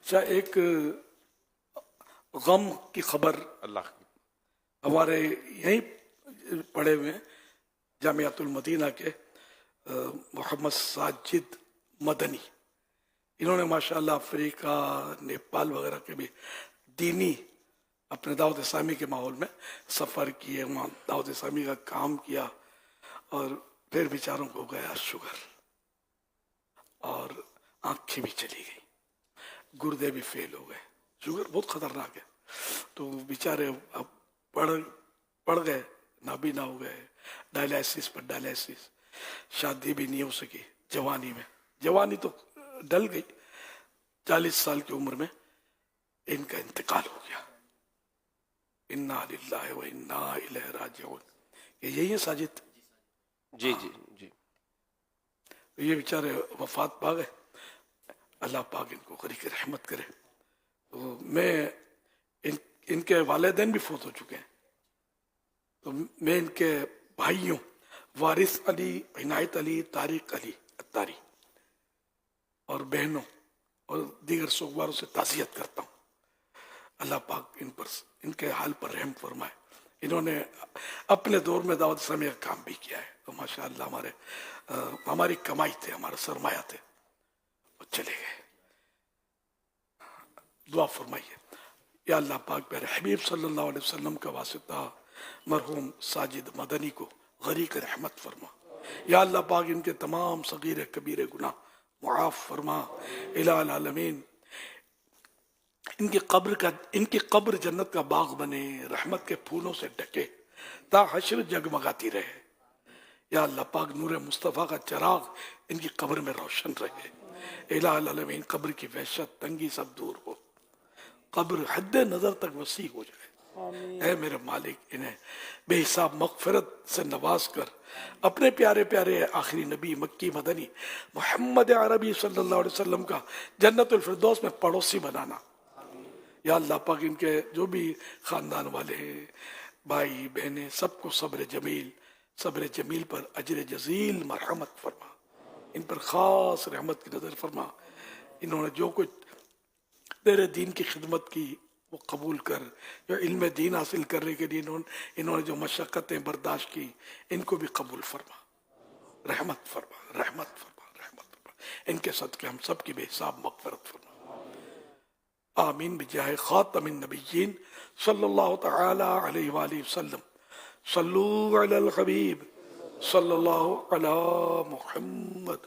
اچھا، ایک غم کی خبر اللہ کی ہمارے یہیں پڑھے ہوئے ہیں، جامعۃ المدینہ کے محمد ساجد مدنی، انہوں نے ماشاءاللہ افریقہ، نیپال وغیرہ کے بھی دینی اپنے دعوت اسلامی کے ماحول میں سفر کیے، وہاں دعوت اسلامی کا کام کیا، اور پھر بیچاروں کو گیا شوگر اور آنکھیں بھی چلی گئی، گردے بھی فیل ہو گئے، شوگر بہت خطرناک ہے، تو بیچارے اب پڑ گئے، نابینا ہو گئے، ڈائلیسس پر ڈائلیسس، شادی بھی نہیں ہو سکی جوانی میں، جوانی تو ڈل گئی، 40 سال کی عمر میں ان کا انتقال ہو گیا۔ انا للہ و انا الیہ راجعون، یہی ہے ساجد؟ جی جی جی یہ بیچارے وفات پا گئے، اللہ پاک ان کو غریق رحمت کرے۔ تو میں ان کے والدین بھی فوت ہو چکے ہیں، تو میں ان کے بھائیوں وارث علی، عنایت علی، طارق علی اتاری اور بہنوں اور دیگر سوگواروں سے تعزیت کرتا ہوں۔ اللہ پاک ان کے حال پر رحم فرمائے۔ انہوں نے اپنے دور میں دعوت اسلامی کا کام بھی کیا ہے، تو ماشاء اللہ ہماری کمائی تھے، ہمارا سرمایہ تھے، وہ چلے گئے۔ دعا فرمائیے، یا اللہ پاک میرے حبیب صلی اللہ علیہ وسلم کا واسطہ مرحوم ساجد مدنی کو غریق رحمت فرما۔ یا اللہ پاک ان کے تمام صغیر کبیر گناہ معاف فرما الہ العالمین۔ ان کی قبر جنت کا باغ بنے، رحمت کے پھولوں سے ڈھکے، تا حشر جگمگاتی رہے۔ یا اللہ پاک نور مصطفیٰ کا چراغ ان کی قبر میں روشن رہے۔ الہ العالمین قبر کی وحشت تنگی سب دور ہو، قبر حد نظر تک وسیع ہو جائے۔ اے میرے مالک، انہیں بے حساب مغفرت سے نواز کر اپنے پیارے پیارے آخری نبی مکی مدنی محمد عربی صلی اللہ علیہ وسلم کا جنت الفردوس میں پڑوسی بنانا۔ یا اللہ پاک ان کے جو بھی خاندان والے ہیں، بھائی بہنیں، سب کو صبر جمیل پر اجر جزیل مرحمت فرما، ان پر خاص رحمت کی نظر فرما۔ انہوں نے جو کچھ تیرے دین کی خدمت کی وہ قبول کر، جو علم دین حاصل کرنے کے لیے انہوں نے جو مشقتیں برداشت کی، ان کو بھی قبول فرما، رحمت فرما، رحمت فرما، رحمت فرما۔ ان کے صدقے ہم سب کی بے حساب مغفرت فرما، آمین بجاہ خاتم النبیین صلی اللہ تعالی علیہ وآلہ وسلم۔ صلو علی الحبیب صلی اللہ علی محمد۔